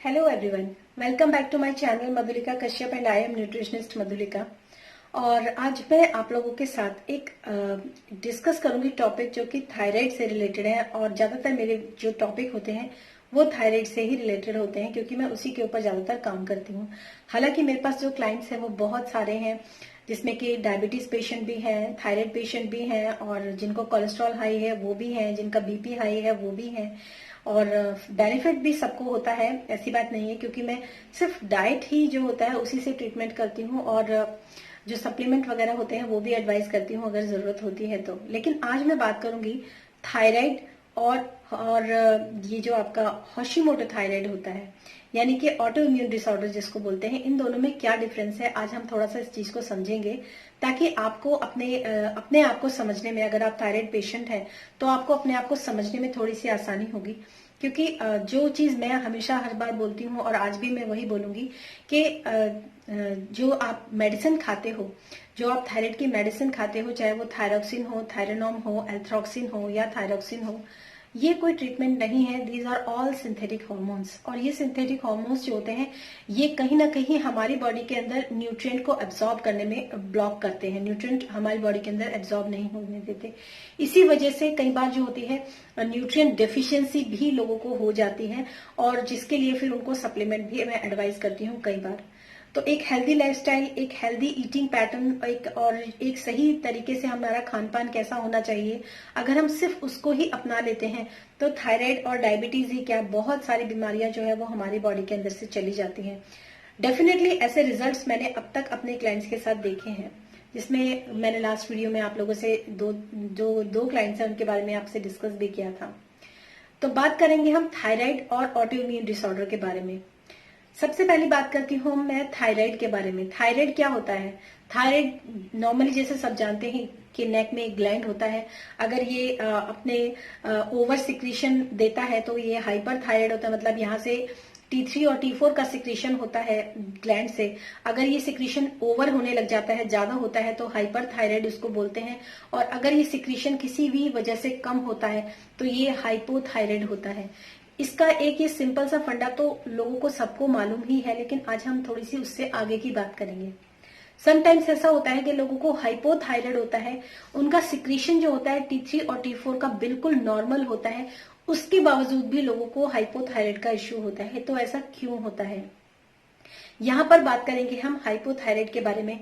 Hello everyone, welcome back to my channel Madhulika Kashyap and I am nutritionist Madhulika. और आज मैं आप लोगों के साथ एक डिस्कस करूंगी टॉपिक जो कि थायराइड से रिलेटेड है। और ज्यादातर मेरे जो टॉपिक होते हैं वो थायराइड से ही रिलेटेड होते हैं, क्योंकि मैं उसी के ऊपर ज्यादातर काम करती हूँ। हालांकि मेरे पास जो क्लाइंट्स हैं वो बहुत सारे हैं, जिसमें कि डायबिटीज पेशेंट भी हैं, थायराइड पेशेंट भी हैं, और जिनको कोलेस्ट्रॉल हाई है वो भी हैं, जिनका बीपी हाई है वो भी हैं। और बेनिफिट भी सबको होता है, ऐसी बात नहीं है, क्योंकि मैं सिर्फ डाइट ही जो होता है उसी से ट्रीटमेंट करती हूँ, और जो सप्लीमेंट वगैरह होते हैं वो भी एडवाइस करती हूँ अगर जरूरत होती है तो। लेकिन आज मैं बात करूंगी थायराइड और ये जो आपका हॉशिमोटो थायराइड होता है, यानी कि ऑटो इम्यून डिसऑर्डर जिसको बोलते हैं, इन दोनों में क्या डिफरेंस है आज हम थोड़ा सा इस चीज को समझेंगे, ताकि आपको अपने आप को समझने में, अगर आप थायराइड पेशेंट हैं तो आपको अपने आप को समझने में थोड़ी सी आसानी होगी। क्योंकि जो चीज मैं हमेशा हर बार बोलती हूँ और आज भी मैं वही बोलूंगी कि जो आप मेडिसिन खाते हो, जो आप थायराइड की मेडिसिन खाते हो, चाहे वो थायरोक्सिन हो, थायरोनॉम हो, एल्थ्रॉक्सिन हो या थायरोक्सिन हो, ये कोई ट्रीटमेंट नहीं है। These are all synthetic hormones. और ये सिंथेटिक हॉर्मोन्स जो होते हैं ये कहीं ना कहीं हमारी बॉडी के अंदर न्यूट्रिएंट को एब्जॉर्ब करने में ब्लॉक करते हैं, न्यूट्रिएंट हमारी बॉडी के अंदर एब्जॉर्ब नहीं होने देते। इसी वजह से कई बार जो होती है न्यूट्रिएंट डेफिशिएंसी भी लोगों को हो जाती है, और जिसके लिए फिर उनको सप्लीमेंट भी मैं एडवाइस करती हूँ कई बार। तो एक हेल्दी लाइफस्टाइल, एक हेल्दी ईटिंग पैटर्न, एक सही तरीके से हमारा खान पान कैसा होना चाहिए, अगर हम सिर्फ उसको ही अपना लेते हैं तो थायराइड और डायबिटीज ही क्या, बहुत सारी बीमारियां जो है वो हमारी बॉडी के अंदर से चली जाती हैं। डेफिनेटली ऐसे रिजल्ट्स मैंने अब तक अपने क्लाइंट्स के साथ देखे हैं, जिसमें मैंने लास्ट वीडियो में आप लोगों से दो क्लाइंट्स हैं उनके बारे में आपसे डिस्कस भी किया था। तो बात करेंगे हम थायराइड और ऑटो इम्यून डिसऑर्डर के बारे में। सबसे पहली बात करती हूँ मैं थायराइड के बारे में। थायराइड क्या होता है? थायराइड नॉर्मली जैसे सब जानते हैं कि नेक में एक ग्लैंड होता है, अगर ये अपने ओवर सिक्रीशन देता है तो ये हाइपर थायराइड होता है, मतलब यहाँ से T3 और T4 का सिक्रीशन होता है ग्लैंड से। अगर ये सिक्रीशन ओवर होने लग जाता है, ज्यादा होता है, तो हाइपर थायराइड उसको बोलते हैं। और अगर ये सिक्रीशन किसी भी वजह से कम होता है तो ये हाइपोथायराइड होता है। इसका एक ये सिंपल सा फंडा तो लोगों को सबको मालूम ही है, लेकिन आज हम थोड़ी सी उससे आगे की बात करेंगे। समटाइम्स ऐसा होता है कि लोगों को हाइपोथायराइड होता है, उनका सिक्रीशन जो होता है T3 और T4 का बिल्कुल नॉर्मल होता है, उसके बावजूद भी लोगों को हाइपोथायराइड का इश्यू होता है। तो ऐसा क्यों होता है, यहाँ पर बात करेंगे हम हाइपोथायराइड के बारे में।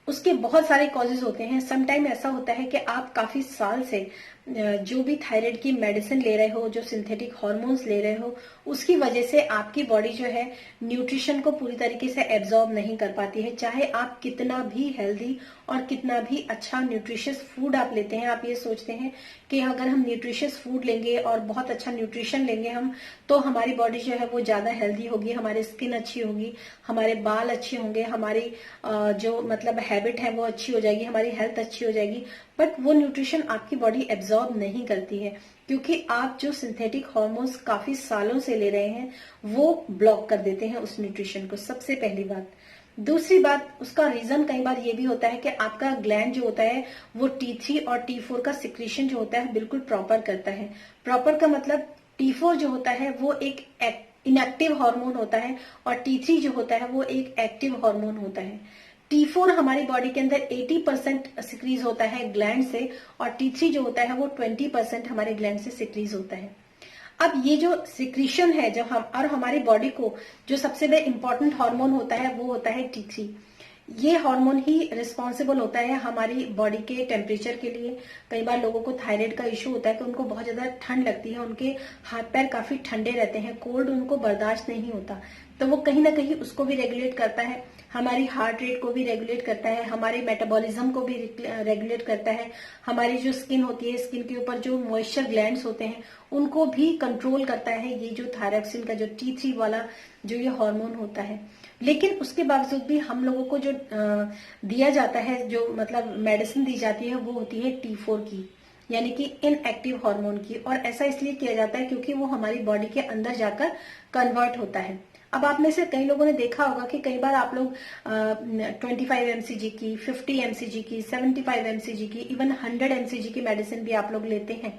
उसके बहुत सारे कॉजेज होते हैं। समटाइम ऐसा होता है कि आप काफी साल से जो भी थायराइड की मेडिसिन ले रहे हो, जो सिंथेटिक हॉर्मोन्स ले रहे हो, उसकी वजह से आपकी बॉडी जो है न्यूट्रिशन को पूरी तरीके से एब्जॉर्ब नहीं कर पाती है। चाहे आप कितना भी हेल्दी और कितना भी अच्छा न्यूट्रिशियस फूड आप लेते हैं, आप ये सोचते हैं कि अगर हम न्यूट्रिशियस फूड लेंगे और बहुत अच्छा न्यूट्रिशन लेंगे हम, तो हमारी बॉडी जो है वो ज्यादा हेल्दी होगी, हमारी स्किन अच्छी होगी, हमारे बाल अच्छे होंगे, हमारी जो मतलब हैबिट है वो अच्छी हो जाएगी, हमारी हेल्थ अच्छी हो जाएगी। बट वो न्यूट्रिशन आपकी बॉडी एब्जॉर्ब नहीं करती है, क्योंकि आप जो सिंथेटिक हॉर्मोन्स काफी सालों से ले रहे हैं वो ब्लॉक कर देते हैं उस न्यूट्रिशन को। सबसे पहली बात। दूसरी बात, उसका रीजन कई बार ये भी होता है कि आपका ग्लैंड जो होता है वो T3 और T4 का सिक्रीशन जो होता है बिल्कुल प्रॉपर करता है। प्रॉपर का मतलब T4 जो होता है वो एक इनएक्टिव हार्मोन होता है, और T3 जो होता है वो एक एक्टिव हार्मोन होता है। T4 हमारी बॉडी के अंदर 80% सिक्रीज होता है ग्लैंड से, और T3 जो होता है वो 20% हमारे ग्लैंड से सिक्रीज होता है। अब ये जो सिक्रीशन है, जब हम और हमारी बॉडी को जो सबसे बड़ा इंपॉर्टेंट हार्मोन होता है वो होता है T3। ये हार्मोन ही रिस्पॉन्सिबल होता है हमारी बॉडी के टेम्परेचर के लिए। कई बार लोगों को थायराइड का इश्यू होता है तो उनको बहुत ज्यादा ठंड लगती है, उनके हाथ पैर काफी ठंडे रहते हैं, कोल्ड उनको बर्दाश्त नहीं होता, तो वो कहीं ना कहीं उसको भी रेगुलेट करता है, हमारी हार्ट रेट को भी रेगुलेट करता है, हमारे मेटाबॉलिज्म को भी रेगुलेट करता है, हमारी जो स्किन होती है, स्किन के ऊपर जो मॉइस्चर ग्लैंड्स होते हैं उनको भी कंट्रोल करता है ये जो थायरॉक्सिन का जो T3 वाला जो ये हार्मोन होता है। लेकिन उसके बावजूद भी हम लोगों को जो दिया जाता है, जो मतलब मेडिसिन दी जाती है, वो होती है T4 की, यानी कि इनएक्टिव हार्मोन की। और ऐसा इसलिए किया जाता है क्योंकि वो हमारी बॉडी के अंदर जाकर कन्वर्ट होता है। अब आप में से कई लोगों ने देखा होगा कि कई बार आप लोग 25 mcg की, 50 mcg की, 75 mcg की, इवन 100 mcg की मेडिसिन भी आप लोग लेते हैं,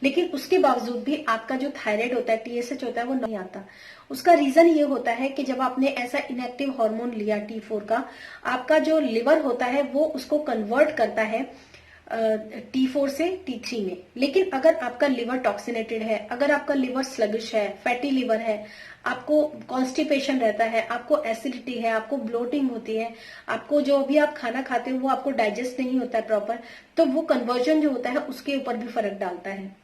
लेकिन उसके बावजूद भी आपका जो थायराइड होता है, TSH होता है, वो नहीं आता। उसका रीजन ये होता है कि जब आपने ऐसा इनएक्टिव हार्मोन लिया T4 का, आपका जो लिवर होता है वो उसको कन्वर्ट करता है T4 से T3 में। लेकिन अगर आपका लिवर टॉक्सिनेटेड है, अगर आपका लिवर स्लगिश है, फैटी लिवर है, आपको कॉन्स्टिपेशन रहता है, आपको एसिडिटी है, आपको ब्लोटिंग होती है, आपको जो भी आप खाना खाते हो वो आपको डाइजेस्ट नहीं होता है प्रॉपर, तो वो कन्वर्जन जो होता है उसके ऊपर भी फर्क डालता है।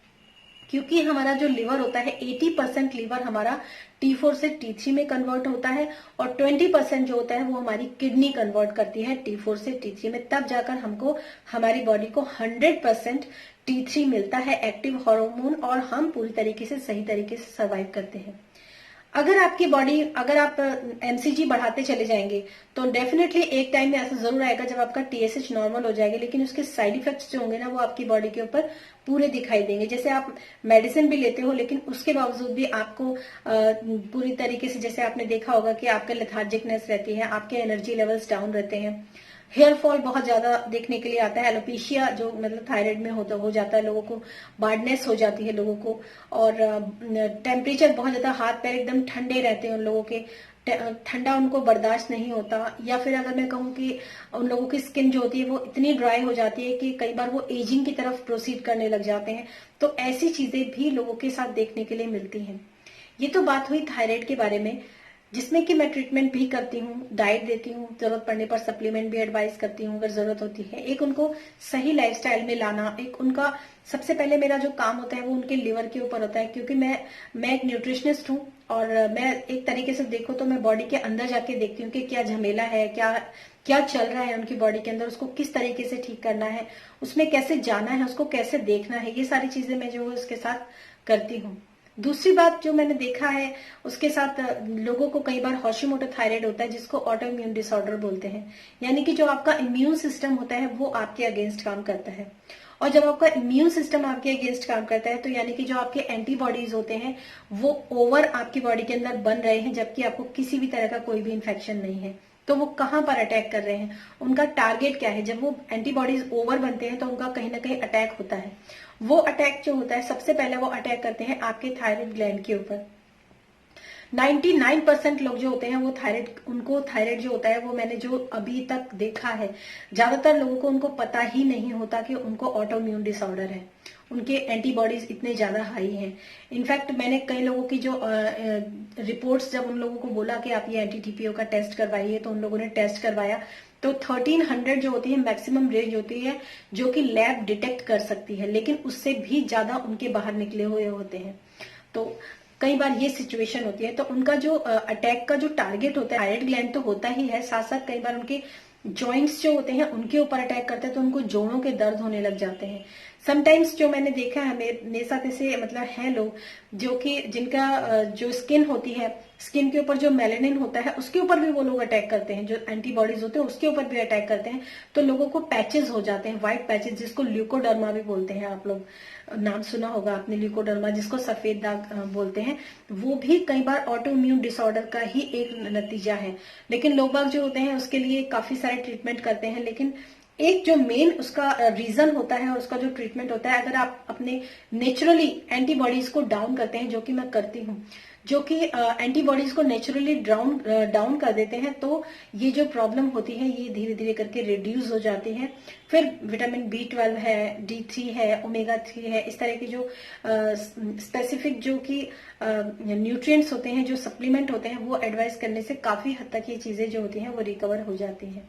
क्योंकि हमारा जो लिवर होता है 80% लिवर हमारा T4 से T3 में कन्वर्ट होता है और 20% जो होता है वो हमारी किडनी कन्वर्ट करती है T4 से T3 में, तब जाकर हमको हमारी बॉडी को 100% T3 मिलता है एक्टिव हार्मोन और हम पूरी तरीके से सही तरीके से सर्वाइव करते हैं। अगर आपकी बॉडी, अगर आप एमसीजी बढ़ाते चले जाएंगे तो डेफिनेटली एक टाइम में ऐसा जरूर आएगा जब आपका TSH नॉर्मल हो जाएगा, लेकिन उसके साइड इफेक्ट्स जो होंगे ना वो आपकी बॉडी के ऊपर पूरे दिखाई देंगे। जैसे आप मेडिसिन भी लेते हो लेकिन उसके बावजूद भी आपको पूरी तरीके से, जैसे आपने देखा होगा कि आपका लेथार्जिकनेस रहती है, आपके एनर्जी लेवल्स डाउन रहते हैं, हेयर फॉल बहुत ज्यादा देखने के लिए आता है, एलोपेशिया जो मतलब थायराइड में हो जाता है लोगों को, बार्डनेस हो जाती है लोगों को, और टेम्परेचर बहुत ज्यादा, हाथ पैर एकदम ठंडे रहते हैं उन लोगों के, ठंडा उनको बर्दाश्त नहीं होता, या फिर अगर मैं कहूँ कि उन लोगों की स्किन जो होती है वो इतनी ड्राई हो जाती है कि कई बार वो एजिंग की तरफ प्रोसीड करने लग जाते हैं। तो ऐसी चीजें भी लोगों के साथ देखने के लिए मिलती हैं। ये तो बात हुई थायराइड के बारे में, जिसमें कि मैं ट्रीटमेंट भी करती हूँ, डाइट देती हूँ, जरूरत पड़ने पर सप्लीमेंट भी एडवाइस करती हूँ अगर जरूरत होती है। एक उनको सही लाइफस्टाइल में लाना, एक उनका सबसे पहले मेरा जो काम होता है वो उनके लिवर के ऊपर होता है, क्योंकि मैं एक न्यूट्रिशनिस्ट हूँ और मैं एक तरीके से देखो तो मैं बॉडी के अंदर जाके देखती हूँ कि क्या झमेला है, क्या क्या चल रहा है उनकी बॉडी के अंदर, उसको किस तरीके से ठीक करना है, उसमें कैसे जाना है, उसको कैसे देखना है, ये सारी चीजें मैं जो उसके साथ करती हूँ। दूसरी बात जो मैंने देखा है उसके साथ, लोगों को कई बार हॉशिमोटो थायराइड होता है जिसको ऑटो इम्यून डिसऑर्डर बोलते हैं, यानी कि जो आपका इम्यून सिस्टम होता है वो आपके अगेंस्ट काम करता है। और जब आपका इम्यून सिस्टम आपके अगेंस्ट काम करता है तो यानी कि जो आपके एंटीबॉडीज होते हैं वो ओवर आपकी बॉडी के अंदर बन रहे हैं, जबकि आपको किसी भी तरह का कोई भी इन्फेक्शन नहीं है। तो वो कहां पर अटैक कर रहे हैं, उनका टारगेट क्या है? जब वो एंटीबॉडीज ओवर बनते हैं तो उनका कहीं ना कहीं अटैक होता है। वो अटैक जो होता है सबसे पहले वो अटैक करते हैं आपके थायराइड ग्लैंड के ऊपर। 99% लोग जो होते हैं वो उनको थायराइड जो होता है वो, मैंने जो अभी तक देखा है, ज्यादातर लोगों को उनको पता ही नहीं होता कि उनको ऑटो इम्यून डिसऑर्डर है, उनके एंटीबॉडीज इतने ज्यादा हाई हैं। इनफैक्ट मैंने कई लोगों की जो रिपोर्ट्स, जब उन लोगों को बोला कि आप ये एंटी-TPO का टेस्ट करवाइए तो उन लोगों ने टेस्ट करवाया तो 1300 जो होती है मैक्सिमम रेंज होती है जो कि लैब डिटेक्ट कर सकती है, लेकिन उससे भी ज्यादा उनके बाहर निकले हुए होते हैं। तो कई बार ये सिचुएशन होती है। तो उनका जो अटैक का जो टारगेट होता है थायराइड ग्लैंड तो होता ही है, साथ साथ कई बार उनके जॉइंट्स जो होते हैं उनके ऊपर अटैक करते हैं तो उनको जोड़ों के दर्द होने लग जाते हैं। समटाइम्स जो मैंने देखा है, मेरे साथ ऐसे मतलब है लोग जो कि जिनका जो स्किन होती है, स्किन के ऊपर जो मेलेनिन होता है उसके ऊपर भी वो लोग अटैक करते हैं, जो एंटीबॉडीज होते हैं उसके ऊपर भी अटैक करते हैं। तो लोगों को पैचेस हो जाते हैं, व्हाइट पैचेस, जिसको ल्यूकोडर्मा भी बोलते हैं। आप लोग नाम सुना होगा आपने ल्यूकोडर्मा, जिसको सफेद दाग बोलते हैं। वो भी कई बार ऑटो इम्यून डिसऑर्डर का ही एक नतीजा है। लेकिन लोग बाग जो होते हैं उसके लिए काफी सारे ट्रीटमेंट करते हैं, लेकिन एक जो मेन उसका रीजन होता है और उसका जो ट्रीटमेंट होता है, अगर आप अपने नेचुरली एंटीबॉडीज को डाउन करते हैं, जो कि मैं करती हूँ, जो कि एंटीबॉडीज को नेचुरली डाउन कर देते हैं, तो ये जो प्रॉब्लम होती है ये धीरे धीरे करके रिड्यूस हो जाती है। फिर विटामिन B12 है, D3 है, ओमेगा 3 है, इस तरह की जो स्पेसिफिक जो कि न्यूट्रिएंट्स होते हैं, जो सप्लीमेंट होते हैं, वो एडवाइस करने से काफी हद तक ये चीजें जो होती हैं वो रिकवर हो जाती हैं।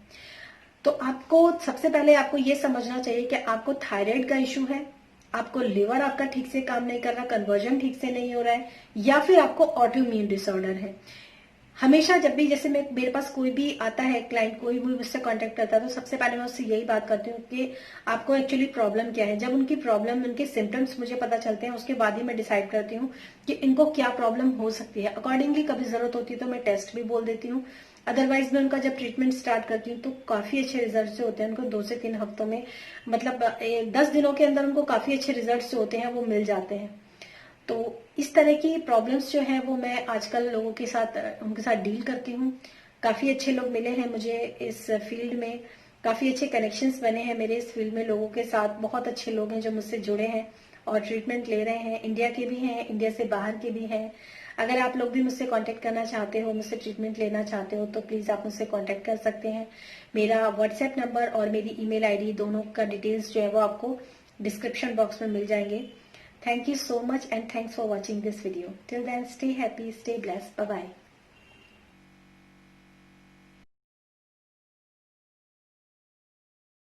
तो आपको सबसे पहले आपको ये समझना चाहिए कि आपको थायराइड का इश्यू है, आपको लिवर आपका ठीक से काम नहीं कर रहा, कन्वर्जन ठीक से नहीं हो रहा है, या फिर आपको ऑटो इम्यून डिसऑर्डर है। हमेशा जब भी जैसे मेरे पास कोई भी आता है क्लाइंट, कोई भी मुझसे कांटेक्ट करता है, तो सबसे पहले मैं उससे यही बात करती हूँ कि आपको एक्चुअली प्रॉब्लम क्या है। जब उनकी प्रॉब्लम, उनके सिम्टम्स मुझे पता चलते हैं, उसके बाद ही मैं डिसाइड करती हूँ कि इनको क्या प्रॉब्लम हो सकती है। अकॉर्डिंगली कभी जरूरत होती है तो मैं टेस्ट भी बोल देती हूँ, अदरवाइज मैं उनका जब ट्रीटमेंट स्टार्ट करती हूँ तो काफी अच्छे रिजल्ट जो होते हैं उनको 2 से 3 हफ्तों में, मतलब 10 दिनों के अंदर उनको काफी अच्छे रिजल्ट जो होते हैं वो मिल जाते हैं। तो इस तरह की प्रॉब्लम्स जो है वो मैं आजकल लोगों के साथ, उनके साथ डील करती हूँ। काफी अच्छे लोग मिले हैं मुझे इस फील्ड में, काफी अच्छे कनेक्शंस बने हैं मेरे इस फील्ड में लोगों के साथ, बहुत अच्छे लोग हैं जो मुझसे जुड़े हैं और ट्रीटमेंट ले रहे हैं। इंडिया के भी हैं, इंडिया से बाहर के भी हैं। अगर आप लोग भी मुझसे कांटेक्ट करना चाहते हो, मुझसे ट्रीटमेंट लेना चाहते हो, तो प्लीज आप मुझसे कांटेक्ट कर सकते हैं। मेरा व्हाट्सएप नंबर और मेरी ईमेल आईडी दोनों का डिटेल्स जो है वो आपको डिस्क्रिप्शन बॉक्स में मिल जाएंगे। Thank you so much and thanks for watching this video. Till then, stay happy, stay blessed. Bye bye.